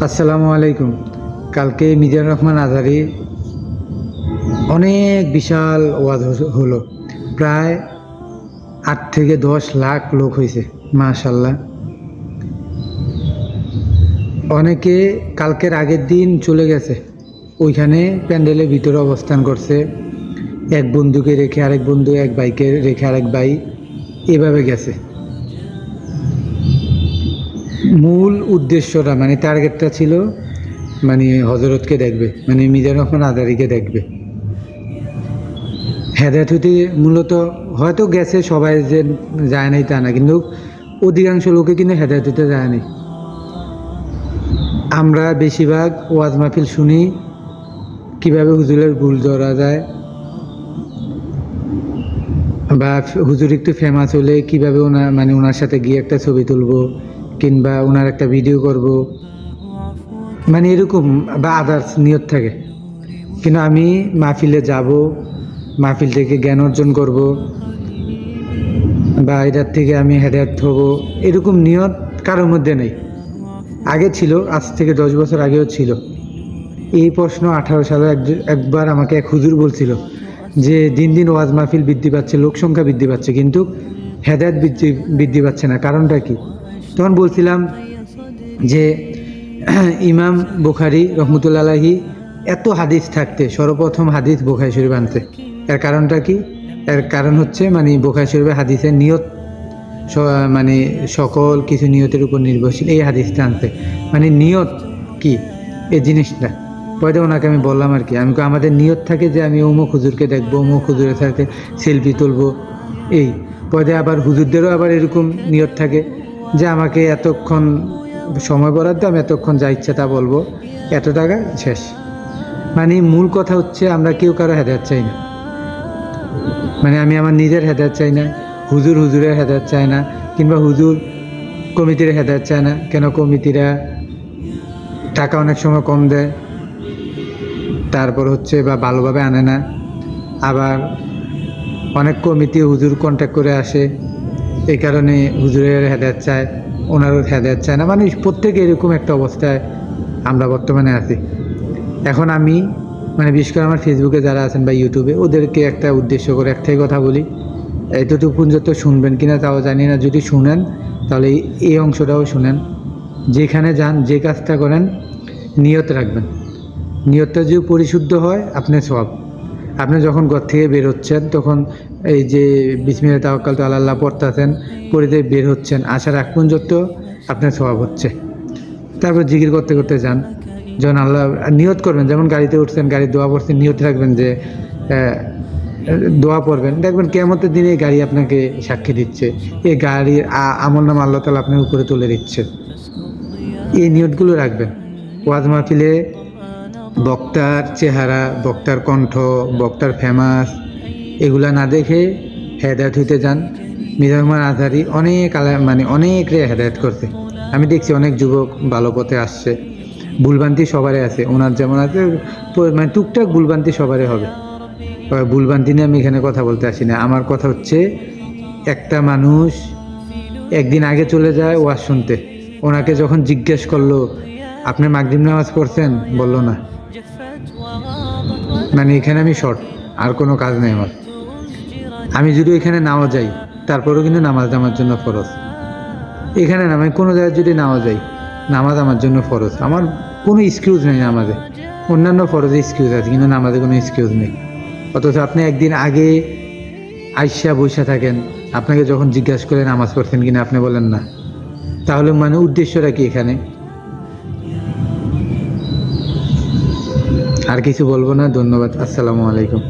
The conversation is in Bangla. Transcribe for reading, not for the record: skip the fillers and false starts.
আসসালামু আলাইকুম। কালকে মিজানুর রহমান আজহারী অনেক বিশাল ওয়াজ হলো। প্রায় 8 থেকে 10 লাখ লোক হয়েছে। মাশাল্লাহ। অনেকে কালকের আগের দিন চলে গেছে, ওইখানে প্যান্ডেলের ভিতরে অবস্থান করছে। এক বন্ধুকে রেখে আরেক বন্ধু, এক ভাইকে রেখে আরেক ভাই, এভাবে গেছে। মূল উদ্দেশ্যটা মানে টার্গেটটা ছিল মানে হজরতকে দেখবে, মানে মিজানুর রহমান আজহারীকে দেখবে। হেদায়েত হইতে মূলত হয়তো গেছে, সবাই যে যায় নাই তা না, কিন্তু অধিকাংশ লোকে কিন্তু হেদায়েত হইতে যায় নাই। আমরা বেশিরভাগ ওয়াজ মাহফিল শুনি কিভাবে হুজুরের ভুল ধরা যায়, বা হুজুর একটু ফেমাস হলে কিভাবে ওনার সাথে গিয়ে একটা ছবি তুলবো কিংবা ওনার একটা ভিডিও করব, মানে এরকম বা আদার্স নিয়ত থাকে। কিন্তু আমি মাহফিলে যাব, মাহফিল থেকে জ্ঞান অর্জন করব, বা এটার থেকে আমি হেদায়েত হব, এরকম নিয়ত কারোর মধ্যে নেই। আগে ছিল, আজ থেকে 10 বছর আগেও ছিল। এই প্রশ্ন 18 সালে একবার আমাকে এক হুজুর বলছিল যে দিন দিন ওয়াজ মাহফিল বৃদ্ধি পাচ্ছে, লোক সংখ্যা বৃদ্ধি পাচ্ছে, কিন্তু হেদায়েত বৃদ্ধি পাচ্ছে না, কারণটা কি? তখন বলছিলাম যে ইমাম বুখারী রহমতুল্লাহ আলাইহি এত হাদিস থাকতে সর্বপ্রথম হাদিস বুখারী শরীফ আনছে। এর কারণটা কি? এর কারণ হচ্ছে মানে বুখারী শরীফের হাদিসের নিয়ত মানে সকল কিছু নিয়তের উপর নির্ভরশীল, এই হাদিসটা আনছে। মানে নিয়ত কি এই জিনিসটা পরে ওনাকে আমি বললাম আর কি, আমি আমাদের নিয়ত থাকে যে আমি অমুক হুজুরকে দেখবো, অমুক হুজুরের সাথে সেলফি তুলবো। এই পরে আবার হুজুরদেরও আবার এরকম নিয়ত থাকে যে আমাকে এতক্ষণ সময় বরাদ্দ, আমি এতক্ষণ যা ইচ্ছা তা বলবো, এত টাকা শেষ। মানে মূল কথা হচ্ছে আমরা কেউ কারো হেদায়েত চাই না। মানে আমি আমার নিজের হেদায়েত চাই না, হুজুরের হেদায়েত চায় না, কিংবা হুজুর কমিটির হেদায়েত চায় না। কেন? কমিটিরা টাকা অনেক সময় কম দেয়, তারপর হচ্ছে বা ভালোভাবে আনে না। আবার অনেক কমিটি হুজুর কন্ট্যাক্ট করে আসে, এই কারণে হুজুরের হেদায়েত চায়, ওনারও হেদায়েত চায় না। মানে প্রত্যেকে এরকম একটা অবস্থায় আমরা বর্তমানে আছি। এখন আমি মানে বিশেষ করে আমার ফেসবুকে যারা আছেন বা ইউটিউবে, ওদেরকে একটা উদ্দেশ্য করে একটাই কথা বলি, এতটুকু যত শুনবেন কিনা তাও জানি না, যদি শুনেন তাহলে এই অংশটাও শুনেন। যেখানে যান, যে কাজটা করেন, নিয়ত রাখবেন। নিয়তটা যদি পরিশুদ্ধ হয়, আপনার সওয়াব। আপনি যখন ঘর থেকে বের হচ্ছেন, তখন এই যে বিসমিল্লাহি তাওয়াক্কালতু আলাল্লাহ পড়তেছেন, পড়ে বের হচ্ছেন, আসার আগ পর্যন্ত আপনার সওয়াব হচ্ছে। তারপর জিকির করতে করতে যান। যখন আল্লাহ নিয়ত করবেন, যেমন গাড়িতে উঠছেন, গাড়ির দোয়া পড়ছেন, নিয়ত রাখবেন যে দোয়া পড়বেন, দেখবেন কিয়ামতের দিনে গাড়ি আপনাকে সাক্ষী দিচ্ছে, এই গাড়ির আমল নামা আল্লাহ তাআলা আপনার উপরে তুলে দিচ্ছে। এই নিয়তগুলো রাখবেন। ওয়াজ মাহফিলে বক্তার চেহারা, বক্তার কণ্ঠ, বক্তার ফেমাস, এগুলা না দেখে হেদায়েত হইতে যান। মিজানুর রহমান আজহারী অনেক হেদায়েত করছে। আমি দেখছি অনেক যুবক ভালো পথে আসছে। ভুলভ্রান্তি সবারই আছে, ওনার যেমন আছে, মানে টুকটাক ভুলভ্রান্তি সবারই হবে। ভুলভ্রান্তি নিয়ে আমি এখানে কথা বলতে আসি না। আমার কথা হচ্ছে, একটা মানুষ একদিন আগে চলে যায় ওয়াজ শুনতে, ওনাকে যখন জিজ্ঞেস করলো আপনি মাগরিব নামাজ পড়ছেন, বলল না। মানে এখানে আমি শর্ট, আর কোনো কাজ নেই আমার। আমি যদি এখানে নাও যাই, তারপরেও কিন্তু নামাজ আমার জন্য ফরজ। এখানে না, আমি কোনো জায়গায় যদি নাও যাই, নামাজ আমার জন্য ফরজ। আমার কোনো এক্সকিউজ নেই নামাজে। অন্যান্য ফরজে এক্সকিউজ আছে, কিন্তু নামাজে কোনো এক্সকিউজ নেই। অথচ আপনি একদিন আগে আইসা বসে থাকেন, আপনাকে যখন জিজ্ঞাসা করে নামাজ পড়ছেন কিনা, আপনি বলেন না, তাহলে মানে উদ্দেশ্যটা কি এখানে? আর কিছু বলবো না। ধন্যবাদ। আসসালামু আলাইকুম।